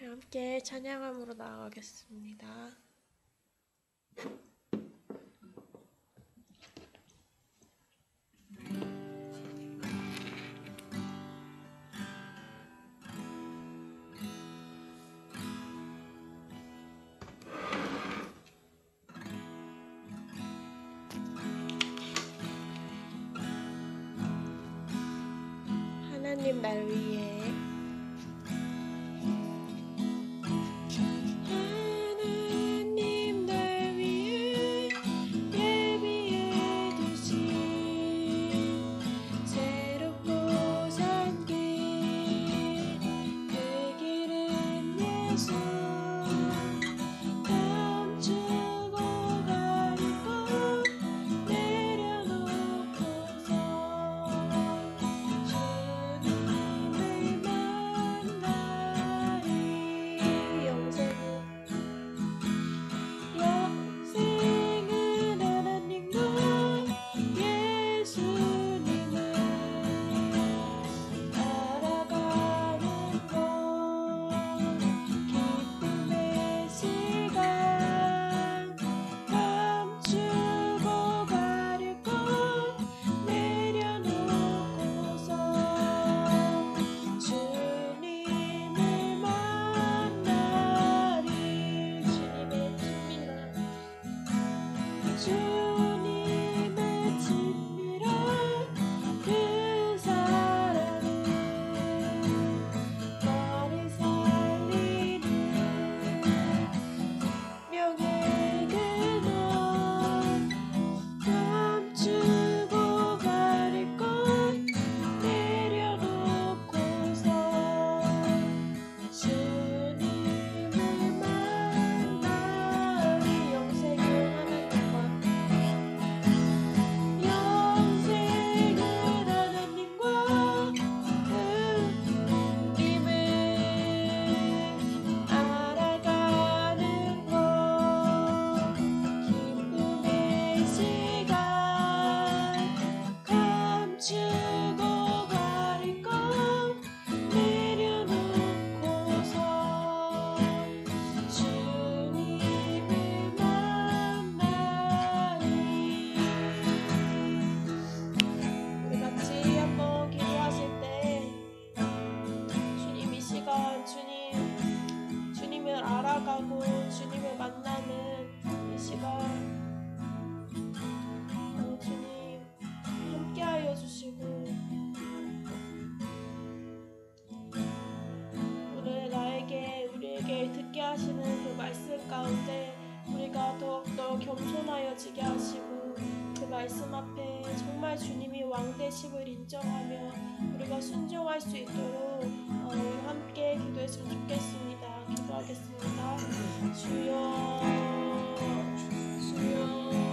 함께 찬양함으로 나아가겠습니다. 하나님 날 위해 주님을 만나는 이 시간 주님 함께하여 주시고 우리에게 듣게 하시는 그 말씀 가운데 우리가 더욱더 겸손하여지게 하시고 그 말씀 앞에 정말 주님이 왕되심을 인정하며 우리가 순종할 수 있도록 우리 함께 기도했으면 좋겠습니다. 기도하겠습니다. 주여 주여 주여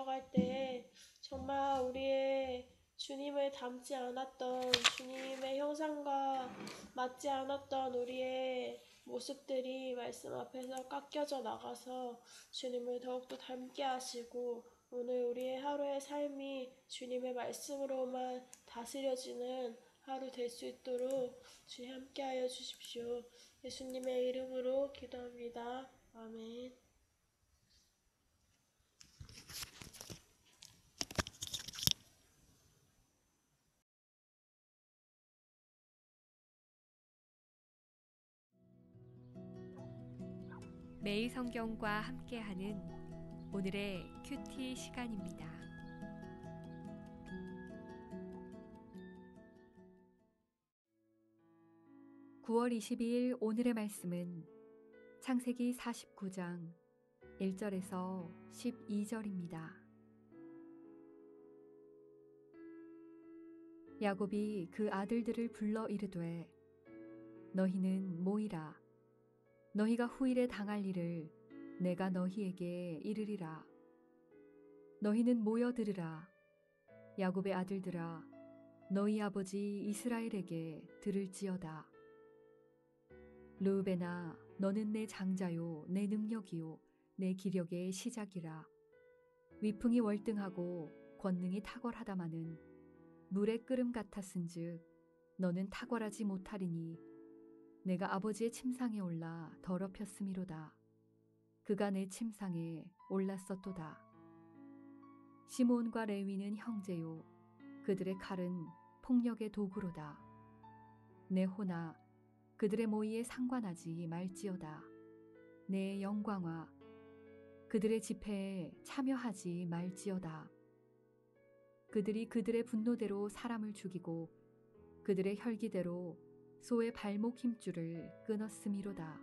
걸어갈 때에 정말 우리의 주님을 닮지 않았던 주님의 형상과 맞지 않았던 우리의 모습들이 말씀 앞에서 깎여져 나가서 주님을 더욱더 닮게 하시고 오늘 우리의 하루의 삶이 주님의 말씀으로만 다스려지는 하루 될 수 있도록 주님 함께하여 주십시오. 예수님의 이름으로 기도합니다. 아멘. 매일 성경과 함께하는 오늘의 큐티 시간입니다. (9월 22일) 오늘의 말씀은 창세기 49장 1절에서 12절입니다. 야곱이 그 아들들을 불러 이르되 너희는 모이라. 너희가 후일에 당할 일을 내가 너희에게 이르리라. 너희는 모여 들으라. 야곱의 아들들아, 너희 아버지 이스라엘에게 들을지어다. 르우벤아, 너는 내 장자요, 내 능력이요, 내 기력의 시작이라. 위풍이 월등하고 권능이 탁월하다마는 물의 끓음 같았은즉 너는 탁월하지 못하리니 내가 아버지의 침상에 올라 더럽혔음이로다. 그가 내 침상에 올랐었도다. 시므온과 레위는 형제요, 그들의 칼은 폭력의 도구로다. 내 호나, 그들의 모의에 상관하지 말지어다. 내 영광아, 그들의 집회에 참여하지 말지어다. 그들이 그들의 분노대로 사람을 죽이고 그들의 혈기대로 소의 발목 힘줄을 끊었음이로다.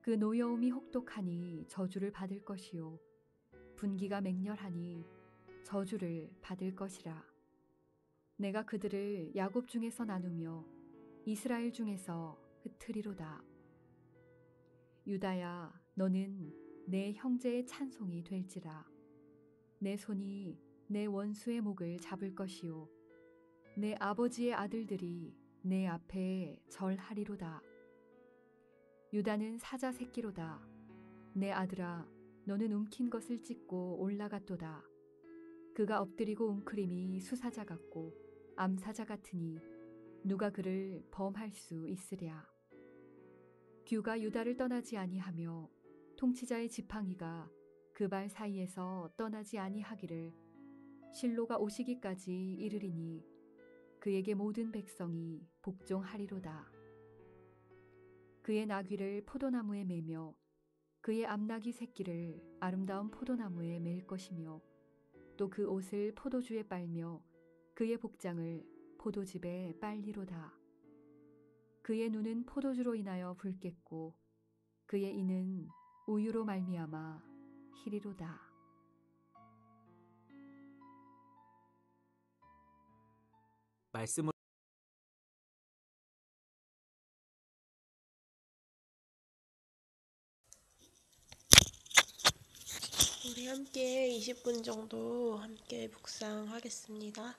그 노여움이 혹독하니 저주를 받을 것이요 분기가 맹렬하니 저주를 받을 것이라. 내가 그들을 야곱 중에서 나누며 이스라엘 중에서 흩으리로다. 유다야, 너는 내 형제의 찬송이 될지라. 내 손이 내 원수의 목을 잡을 것이요 내 아버지의 아들들이 내 앞에 절하리로다. 유다는 사자 새끼로다. 내 아들아, 너는 움킨 것을 찢고 올라갔도다. 그가 엎드리고 웅크림이 수사자 같고 암사자 같으니 누가 그를 범할 수 있으랴. 규가 유다를 떠나지 아니하며 통치자의 지팡이가 그 발 사이에서 떠나지 아니하기를 실로가 오시기까지 이르리니 그에게 모든 백성이 복종하리로다. 그의 나귀를 포도나무에 매며 그의 암나귀 새끼를 아름다운 포도나무에 맬 것이며 또 그 옷을 포도주에 빨며 그의 복장을 포도즙에 빨리로다. 그의 눈은 포도주로 인하여 붉겠고 그의 이는 우유로 말미암아 희리로다. 말씀을 우리 함께 20분 정도 함께 묵상하겠습니다.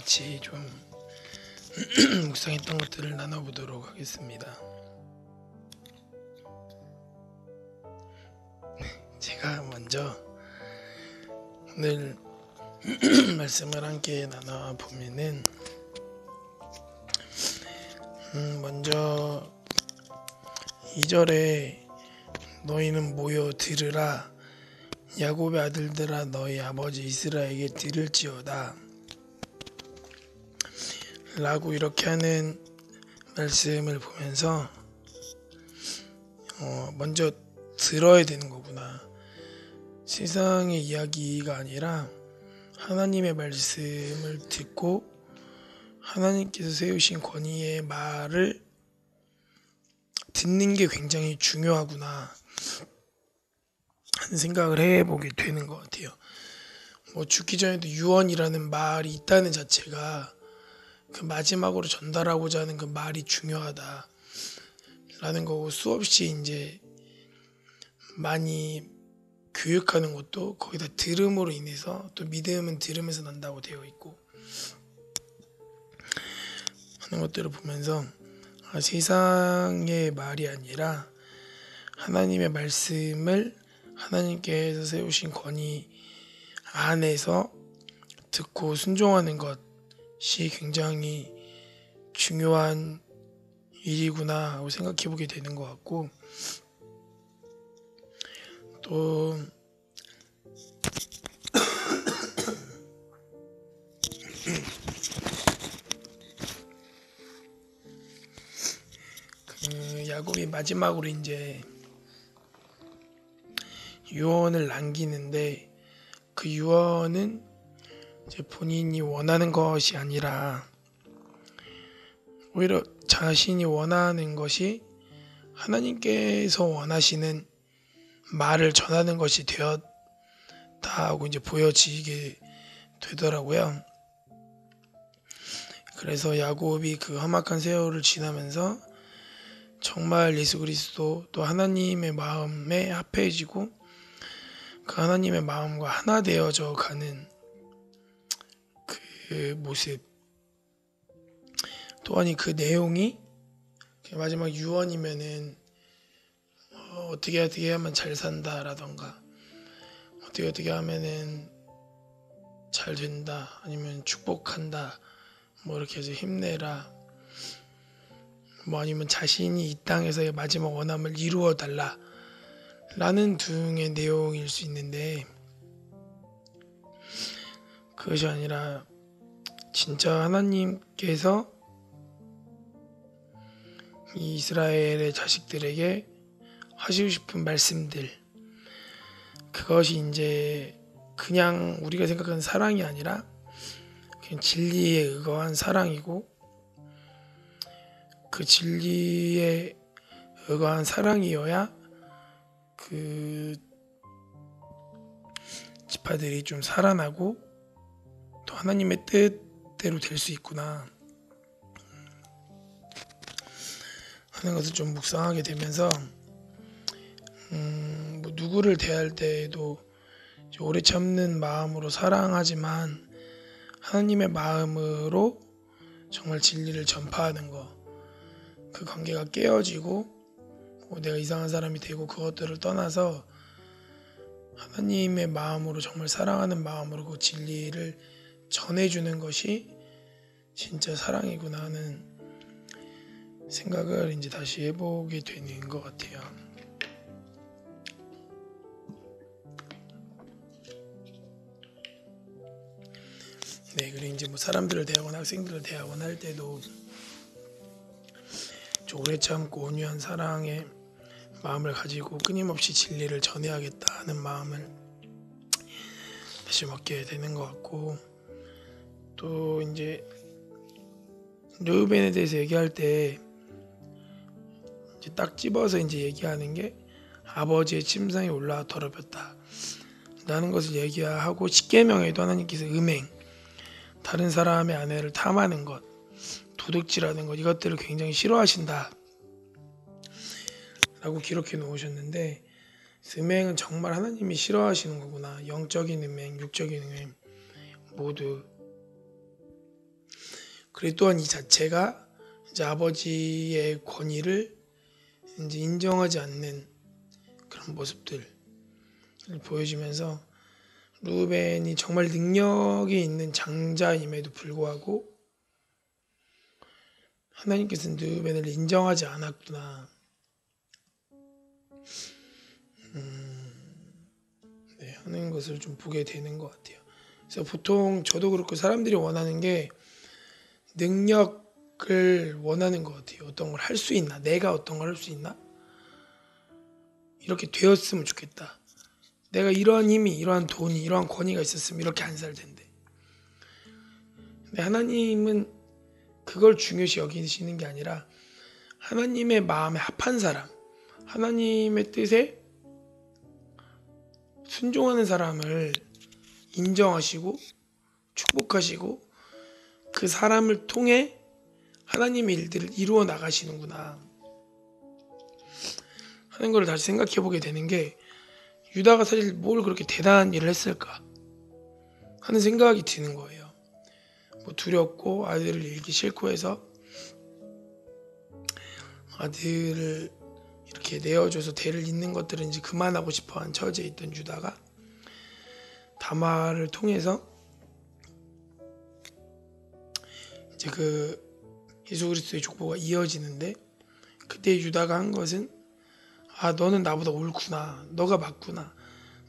같이 좀 묵상했던 것들을 나눠보도록 하겠습니다. 제가 먼저 오늘 말씀을 함께 나눠보면은 먼저 2절에 너희는 모여 들으라 야곱의 아들들아 너희 아버지 이스라엘에게 들을지어다 라고 이렇게 하는 말씀을 보면서 먼저 들어야 되는 거구나. 세상의 이야기가 아니라 하나님의 말씀을 듣고 하나님께서 세우신 권위의 말을 듣는 게 굉장히 중요하구나 하는 생각을 해보게 되는 것 같아요. 죽기 전에도 유언이라는 말이 있다는 자체가 그 마지막으로 전달하고자 하는 그 말이 중요하다 라는 거고, 수없이 이제 많이 교육하는 것도 거기다 들음으로 인해서, 또 믿음은 들음에서 난다고 되어 있고 하는 것들을 보면서 세상의 말이 아니라 하나님의 말씀을 하나님께서 세우신 권위 안에서 듣고 순종하는 것이 굉장히 중요한 일이구나 하고 생각해 보게 되는 것 같고, 또 야곱이 마지막으로 이제 유언을 남기는데, 그 유언은 이제 본인이 원하는 것이 아니라 오히려 자신이 원하는 것이 하나님께서 원하시는 말을 전하는 것이 되었다 하고 이제 보여지게 되더라고요. 그래서 야곱이 그 험악한 세월을 지나면서 정말 예수 그리스도 또 하나님의 마음에 합해지고 그 하나님의 마음과 하나 되어져 가는 그 모습, 또한 그 내용이 마지막 유언이면은 어떻게 하면 잘 산다라던가 어떻게 하면은 잘 된다, 아니면 축복한다, 이렇게 해서 힘내라, 아니면 자신이 이 땅에서의 마지막 원함을 이루어 달라 라는 등의 내용일 수 있는데, 그것이 아니라 진짜 하나님께서 이 이스라엘의 자식들에게 하시고 싶은 말씀들, 그것이 이제 그냥 우리가 생각하는 사랑이 아니라 그냥 진리에 의거한 사랑이고, 그 진리에 의거한 사랑이어야 그 지파들이 좀 살아나고 또 하나님의 뜻대로 될 수 있구나 하는 것을 좀 묵상하게 되면서 누구를 대할 때에도 오래 참는 마음으로 사랑하지만 하나님의 마음으로 정말 진리를 전파하는 것, 그 관계가 깨어지고 내가 이상한 사람이 되고 그것들을 떠나서 하나님의 마음으로, 정말 사랑하는 마음으로 그 진리를 전해주는 것이 진짜 사랑이구나 하는 생각을 이제 다시 해보게 되는 것 같아요. 네, 그리고 이제 사람들을 대하거나 학생들을 대하거나 할 때도 오래 참고 온유한 사랑의 마음을 가지고 끊임없이 진리를 전해야겠다 하는 마음을 다시 먹게 되는 것 같고, 또 이제 르우벤에 대해서 얘기할 때 이제 딱 집어서 이제 얘기하는 게 아버지의 침상에 올라와 더럽혔다 라는 것을 얘기하고, 십계명에도 하나님께서 음행, 다른 사람의 아내를 탐하는 것, 도둑질하는 것, 이것들을 굉장히 싫어하신다 라고 기록해 놓으셨는데, 음행은 정말 하나님이 싫어하시는 거구나. 영적인 음행, 육적인 음행 모두. 그리고 또한 이 자체가 이제 아버지의 권위를 이제 인정하지 않는 그런 모습들을 보여주면서 르우벤이 정말 능력이 있는 장자임에도 불구하고 하나님께서는 르우벤을 인정하지 않았구나. 네, 하는 것을 좀 보게 되는 것 같아요. 그래서 보통 저도 그렇고 사람들이 원하는 게 능력을 원하는 것 같아요. 어떤 걸 할 수 있나? 내가 어떤 걸 할 수 있나? 이렇게 되었으면 좋겠다. 내가 이러한 힘이, 이러한 돈이, 이러한 권위가 있었으면 이렇게 안 살 텐데. 근데 하나님은 그걸 중요시 여기시는 게 아니라 하나님의 마음에 합한 사람, 하나님의 뜻에 순종하는 사람을 인정하시고 축복하시고 그 사람을 통해 하나님의 일들을 이루어 나가시는구나 하는 걸 다시 생각해 보게 되는 게, 유다가 사실 뭘 그렇게 대단한 일을 했을까 하는 생각이 드는 거예요. 뭐 두렵고 아들을 잃기 싫고 해서 아들을 이렇게 내어줘서 대를 잇는 것들은 이제 그만하고 싶어한 처지에 있던 유다가 다말을 통해서 이제 그 예수 그리스도의 족보가 이어지는데, 그때 유다가 한 것은 너는 나보다 옳구나, 너가 맞구나,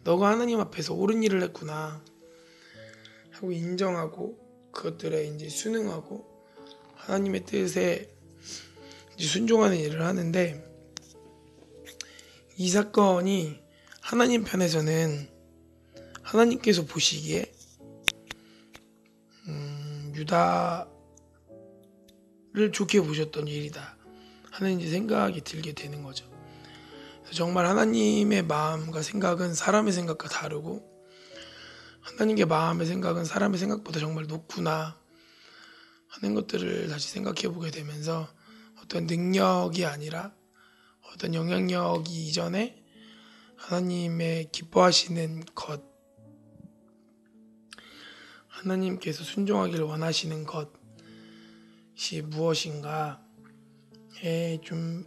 너가 하나님 앞에서 옳은 일을 했구나 하고 인정하고 그것들에 이제 순응하고 하나님의 뜻에 이제 순종하는 일을 하는데, 이 사건이 하나님 편에서는 하나님께서 보시기에 유다를 좋게 보셨던 일이다 하는 이제 생각이 들게 되는 거죠. 정말 하나님의 마음과 생각은 사람의 생각과 다르고 하나님의 마음의 생각은 사람의 생각보다 정말 높구나 하는 것들을 다시 생각해 보게 되면서, 어떤 능력이 아니라 어떤 영향력이 이전에 하나님의 기뻐하시는 것, 하나님께서 순종하기를 원하시는 것이 무엇인가에 좀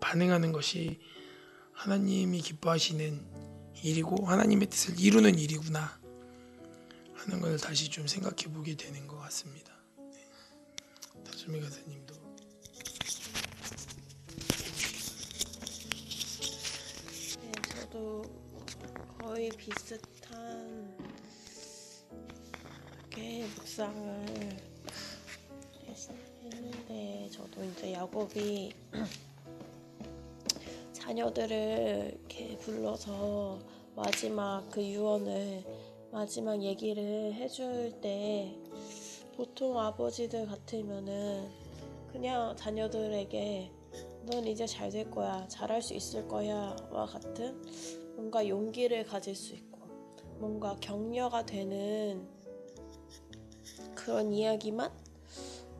반응하는 것이 하나님이 기뻐하시는 일이고 하나님의 뜻을 이루는 일이구나 하는 걸 다시 좀 생각해 보게 되는 것 같습니다. 다솜이 가사님도. 네, 저도 거의 비슷한 게 묵상을 했는데, 저도 이제 야곱이 자녀들을 이렇게 불러서 마지막 그 유언을, 마지막 얘기를 해줄 때, 보통 아버지들 같으면은 그냥 자녀들에게 넌 이제 잘 될 거야, 잘할 수 있을 거야 와 같은 뭔가 용기를 가질 수 있고 뭔가 격려가 되는 그런 이야기만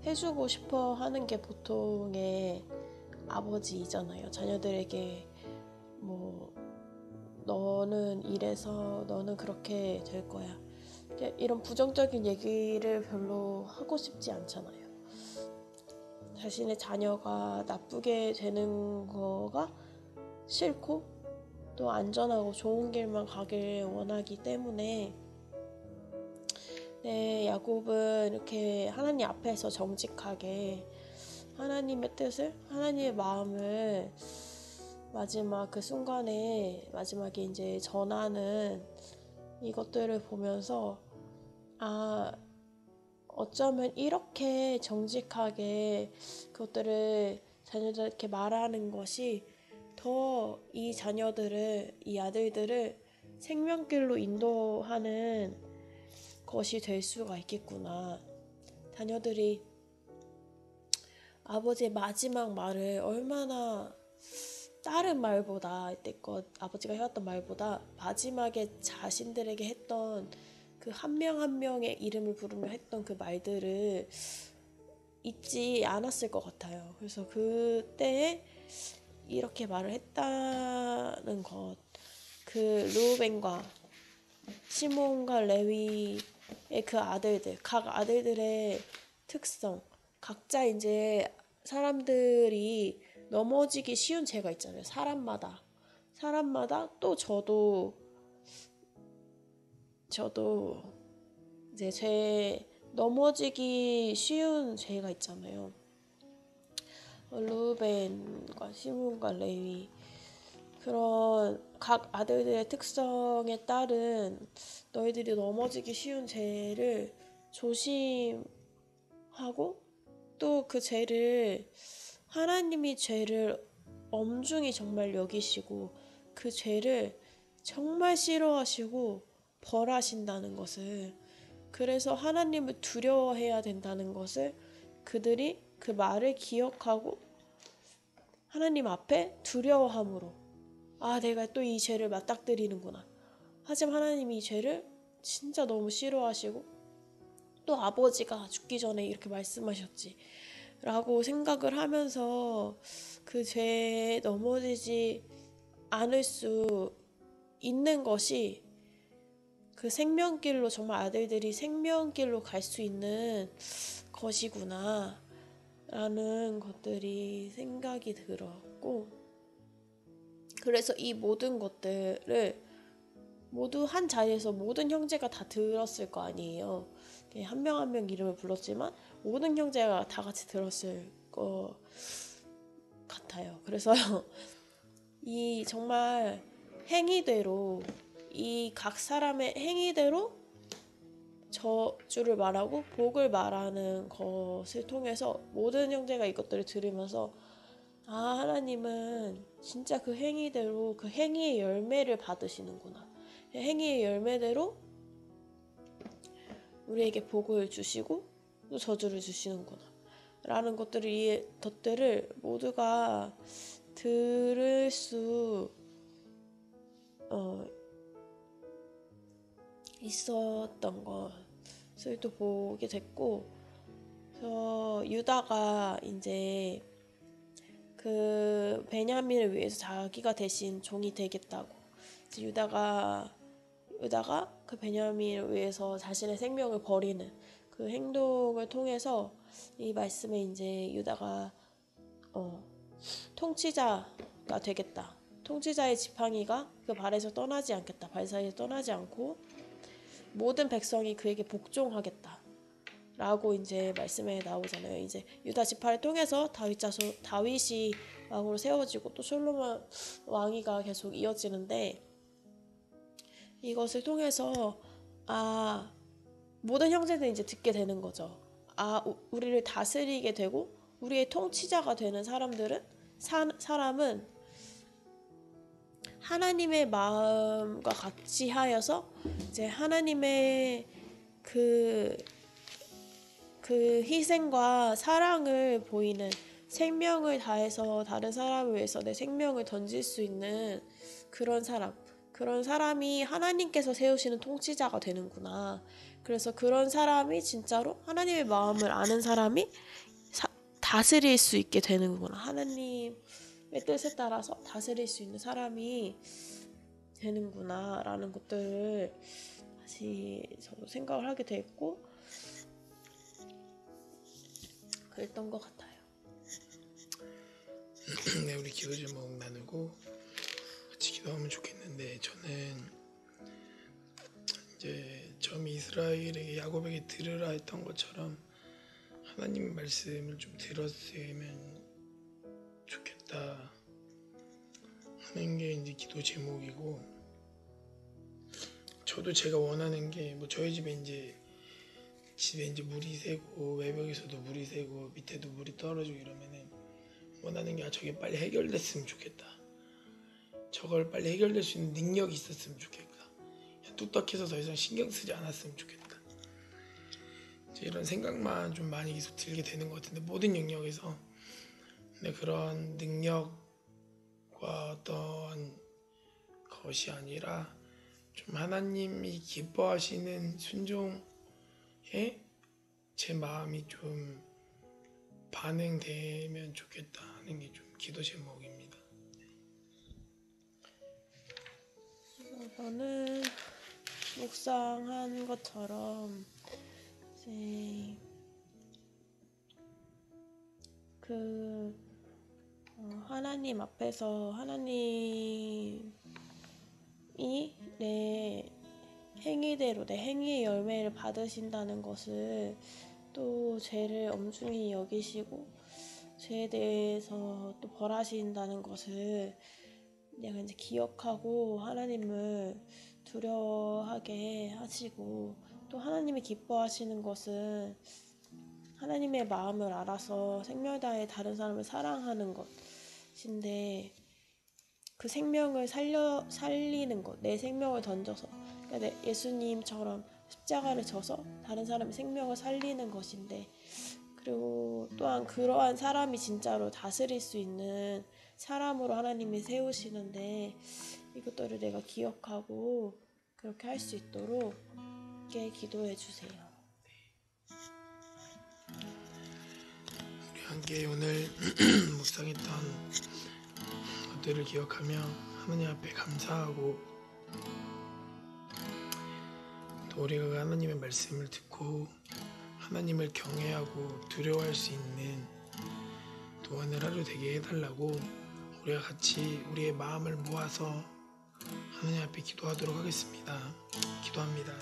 해주고 싶어 하는 게 보통의 아버지이잖아요. 자녀들에게 뭐 너는 이래서 너는 그렇게 될 거야, 이런 부정적인 얘기를 별로 하고 싶지 않잖아요. 자신의 자녀가 나쁘게 되는 거가 싫고 또 안전하고 좋은 길만 가길 원하기 때문에, 야곱은 이렇게 하나님 앞에서 정직하게 하나님의 뜻을, 하나님의 마음을 마지막 그 순간에 마지막에 이제 전하는 이것들을 보면서 어쩌면 이렇게 정직하게 그것들을 자녀들에게 말하는 것이 더 이 자녀들을, 이 아들들을 생명길로 인도하는 것이 될 수가 있겠구나. 자녀들이 아버지의 마지막 말을 얼마나 다른 말보다, 이때껏 아버지가 해왔던 말보다 마지막에 자신들에게 했던 그 한 명 한 명의 이름을 부르며 했던 그 말들을 잊지 않았을 것 같아요. 그래서 그때에 이렇게 말을 했다는 것, 그 르우벤과 시몬과 레위의 그 아들들, 각 아들들의 특성, 각자 이제 사람들이 넘어지기 쉬운 죄가 있잖아요. 사람마다 또 저도 이제 넘어지기 쉬운 죄가 있잖아요. 루벤과 시몬과 레위, 그런 각 아들들의 특성에 따른 너희들이 넘어지기 쉬운 죄를 조심하고, 또 그 죄를 하나님이 죄를 엄중히 정말 여기시고 그 죄를 정말 싫어하시고 벌하신다는 것을, 그래서 하나님을 두려워해야 된다는 것을 그들이 그 말을 기억하고 하나님 앞에 두려워함으로, 아, 내가 또 이 죄를 맞닥뜨리는구나. 하지만 하나님이 이 죄를 진짜 너무 싫어하시고 또 아버지가 죽기 전에 이렇게 말씀하셨지 라고 생각을 하면서 그 죄에 넘어지지 않을 수 있는 것이 그 생명길로, 정말 아들들이 생명길로 갈 수 있는 것이구나 라는 것들이 생각이 들었고, 그래서 이 모든 것들을 모두 한 자리에서 모든 형제가 다 들었을 거 아니에요. 한 명 한 명 이름을 불렀지만 모든 형제가 다 같이 들었을 것 같아요. 그래서 이 정말 행위대로, 이 각 사람의 행위대로 저주를 말하고 복을 말하는 것을 통해서 모든 형제가 이것들을 들으면서, 아, 하나님은 진짜 그 행위대로 그 행위의 열매를 받으시는구나. 행위의 열매대로 우리에게 복을 주시고 또 저주를 주시는구나 라는 것들을 모두가 들을 수 있었던 것을 또 보게 됐고, 그래서 유다가 이제 그 베냐민을 위해서 자기가 대신 종이 되겠다고, 이제 유다가 그 베냐민을 위해서 자신의 생명을 버리는 그 행동을 통해서 이 말씀에 이제 유다가 통치자가 되겠다. 통치자의 지팡이가 그 발에서 떠나지 않겠다. 발 사이에서 떠나지 않고 모든 백성이 그에게 복종하겠다. 라고 이제 말씀에 나오잖아요. 이제 유다 지파를 통해서 다윗이 왕으로 세워지고 또 솔로몬 왕위가 계속 이어지는데, 이것을 통해서 모든 형제들이 이제 듣게 되는 거죠. 우리를 다스리게 되고 우리의 통치자가 되는 사람은 하나님의 마음과 같이 하여서 이제 하나님의 그 희생과 사랑을 보이는, 생명을 다해서 다른 사람을 위해서 내 생명을 던질 수 있는 그런 사람이 하나님께서 세우시는 통치자가 되는구나. 그래서 그런 사람이 진짜로 하나님의 마음을 아는 사람이 다스릴 수 있게 되는구나. 하나님의 뜻에 따라서 다스릴 수 있는 사람이 되는구나 라는 것들을 다시 저도 생각을 하게 됐고 그랬던 것 같아요. 네, 우리 기도 제목 나누고 같이 기도하면 좋겠는데, 저는 이제 처음 이스라엘에게 야곱에게 들으라 했던 것처럼 하나님의 말씀을 좀 들었으면 좋겠다 하는 게 이제 기도 제목이고, 저도 제가 원하는 게 저희 집에 이제 물이 새고 외벽에서도 물이 새고 밑에도 물이 떨어지고 이러면은 원하는 게 저게 빨리 해결됐으면 좋겠다. 저걸 빨리 해결될 수 있는 능력이 있었으면 좋겠다. 뚝딱해서 더 이상 신경 쓰지 않았으면 좋겠다. 이런 생각만 좀 많이 계속 들게 되는 것 같은데, 모든 영역에서. 근데 그런 능력과 어떤 것이 아니라 좀 하나님이 기뻐하시는 순종에 제 마음이 좀 반응되면 좋겠다 하는 게 좀 기도 제목입니다. 저는 묵상한 것처럼 이제 하나님 앞에서 하나님이 내 행위대로 내 행위의 열매를 받으신다는 것을, 또 죄를 엄중히 여기시고 죄에 대해서 또 벌하신다는 것을 내가 이제 기억하고 하나님을 두려워하게 하시고, 또 하나님이 기뻐하시는 것은 하나님의 마음을 알아서 생명을 다해 다른 사람을 사랑하는 것인데, 그 생명을 살리는 것, 내 생명을 던져서, 그러니까 예수님처럼 십자가를 져서 다른 사람의 생명을 살리는 것인데, 그리고 또한 그러한 사람이 진짜로 다스릴 수 있는 사람으로 하나님이 세우시는데, 이것들을 내가 기억하고 그렇게 할 수 있도록 이렇게 기도해 주세요. 우리 함께 오늘 묵상했던 것들을 기억하며 하나님 앞에 감사하고, 또 우리가 하나님의 말씀을 듣고 하나님을 경외하고 두려워할 수 있는 또 오늘 하루 되게 해달라고 우리가 같이 우리의 마음을 모아서 하나님 앞에 기도하도록 하겠습니다. 기도합니다.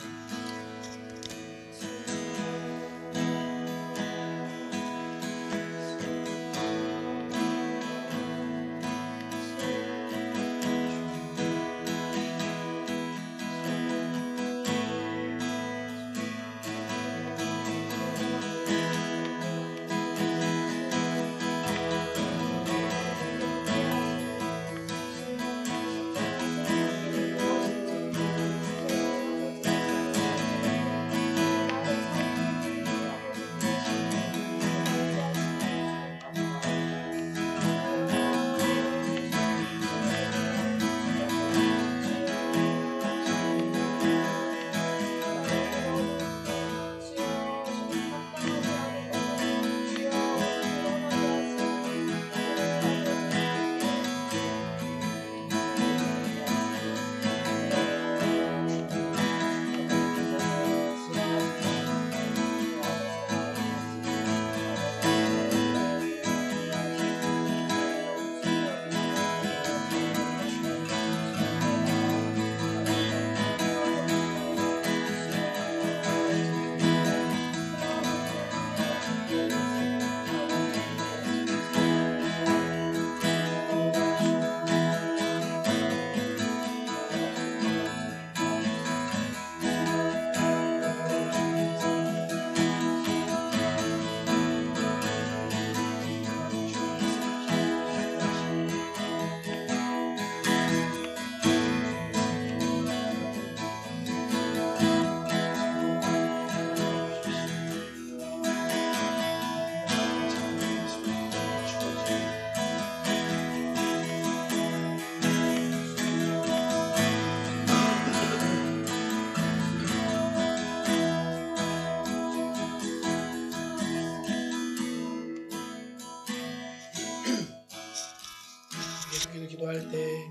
기도할 때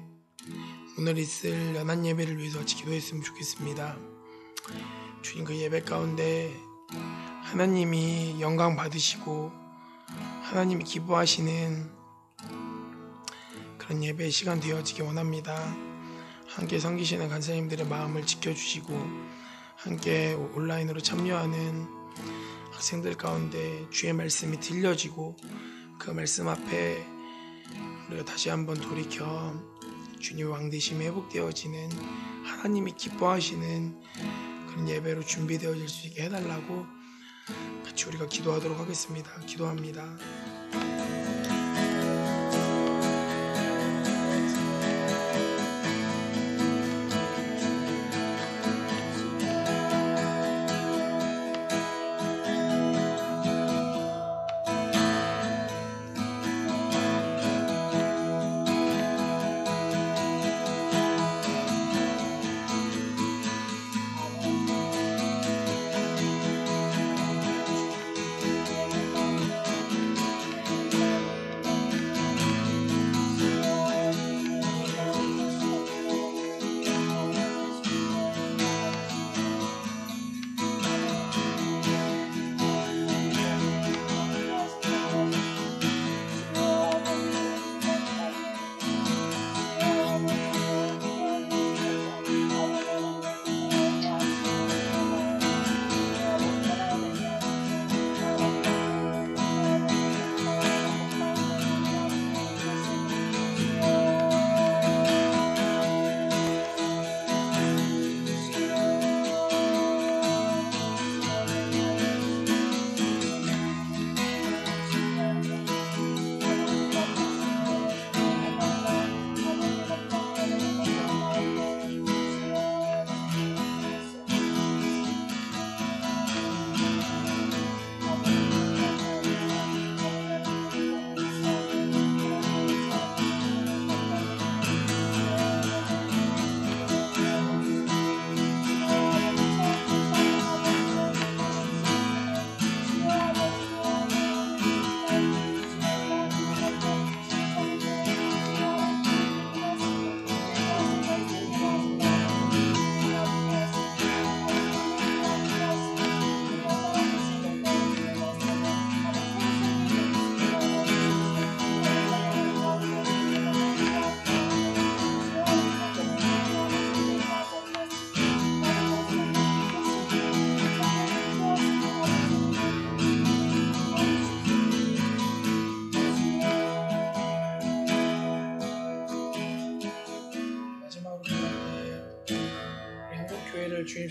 오늘 있을 연한 예배를 위해서 같이 기도했으면 좋겠습니다. 주님, 그 예배 가운데 하나님이 영광 받으시고 하나님이 기뻐하시는 그런 예배의 시간 되어지기 원합니다. 함께 섬기시는 간사님들의 마음을 지켜주시고, 함께 온라인으로 참여하는 학생들 가운데 주의 말씀이 들려지고, 그 말씀 앞에 우리가 다시 한번 돌이켜 주님의 왕되심이 회복되어지는, 하나님이 기뻐하시는 그런 예배로 준비되어질 수 있게 해달라고 같이 우리가 기도하도록 하겠습니다. 기도합니다.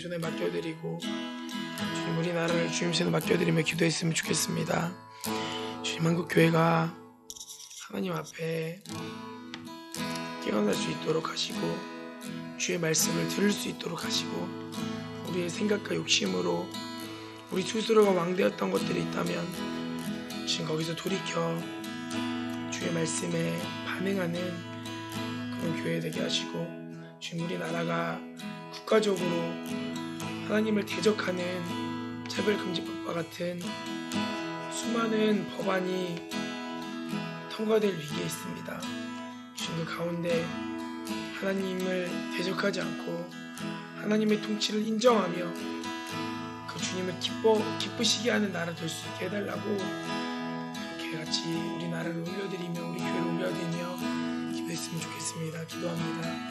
주님 손에 맡겨드리고 주님 우리나라를 주님 손에 맡겨드리며 기도했으면 좋겠습니다. 주님 한국교회가 하나님 앞에 깨어날 수 있도록 하시고 주의 말씀을 들을 수 있도록 하시고 우리의 생각과 욕심으로 우리 스스로가 왕되었던 것들이 있다면 지금 거기서 돌이켜 주의 말씀에 반응하는 그런 교회 되게 하시고 지금 우리나라가 국가적으로 하나님을 대적하는 차별금지법과 같은 수많은 법안이 통과될 위기에 있습니다. 지금 그 가운데 하나님을 대적하지 않고 하나님의 통치를 인정하며 그 주님을 기쁘시게 하는 나라 될 수 있게 해달라고 그렇게 같이 우리나라를 올려드리며 우리 교회를 올려드리며 기도했으면 좋겠습니다. 기도합니다.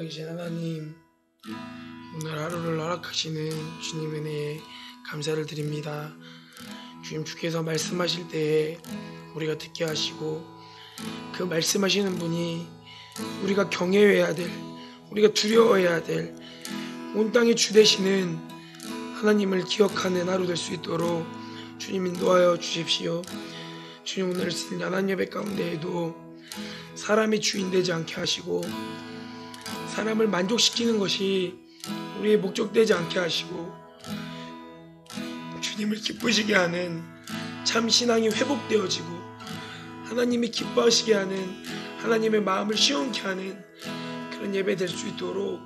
살아계신 하나님, 오늘 하루를 허락하시는 주님 은혜에 감사를 드립니다. 주님, 주께서 말씀하실 때에 우리가 듣게 하시고 그 말씀하시는 분이 우리가 경외해야 될, 우리가 두려워해야 될 온 땅의 주 되시는 하나님을 기억하는 하루 될 수 있도록 주님 인도하여 주십시오. 주님, 오늘 쓴 야난 예배 가운데에도 사람이 주인 되지 않게 하시고 사람을 만족시키는 것이 우리의 목적되지 않게 하시고 주님을 기쁘시게 하는 참 신앙이 회복되어지고 하나님이 기뻐하시게 하는, 하나님의 마음을 시원케 하는 그런 예배 될 수 있도록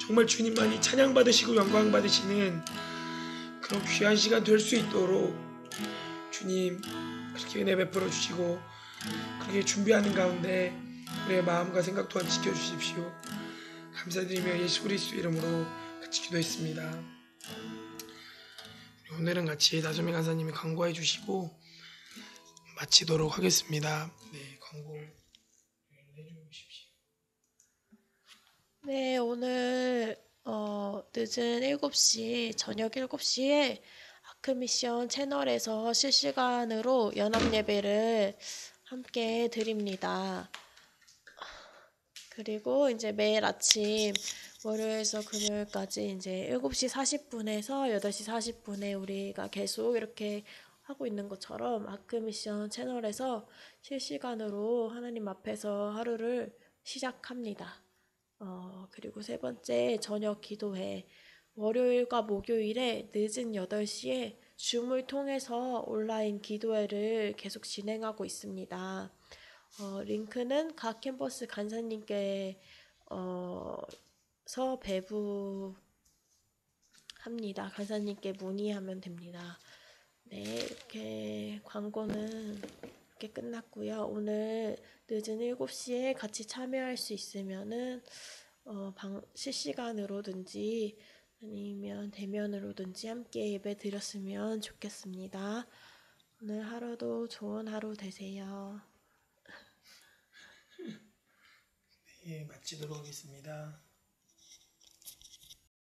정말 주님만이 찬양받으시고 영광받으시는 그런 귀한 시간 될 수 있도록 주님 그렇게 은혜 베풀어 주시고 그렇게 준비하는 가운데 우리의 마음과 생각 또한 지켜주십시오. 감사드리며 예수 그리스도 이름으로 같이 기도했습니다. 오늘은 같이 나소미 간사님이 광고해 주시고 마치도록 하겠습니다. 네, 광고 해주십시오. 네, 오늘 늦은 7시, 저녁 7시에 아크미션 채널에서 실시간으로 연합 예배를 함께 드립니다. 그리고 이제 매일 아침 월요일에서 금요일까지 이제 7시 40분에서 8시 40분에 우리가 계속 이렇게 하고 있는 것처럼 아크미션 채널에서 실시간으로 하나님 앞에서 하루를 시작합니다. 그리고 세 번째 저녁 기도회 월요일과 목요일에 늦은 8시에 줌을 통해서 온라인 기도회를 계속 진행하고 있습니다. 링크는 각 캠퍼스 간사님께 서 배부합니다. 간사님께 문의하면 됩니다. 네, 이렇게 광고는 이렇게 끝났고요. 오늘 늦은 7시에 같이 참여할 수 있으면은 실시간으로든지 아니면 대면으로든지 함께 예배 드렸으면 좋겠습니다. 오늘 하루도 좋은 하루 되세요. 예, 마치도록 하겠습니다.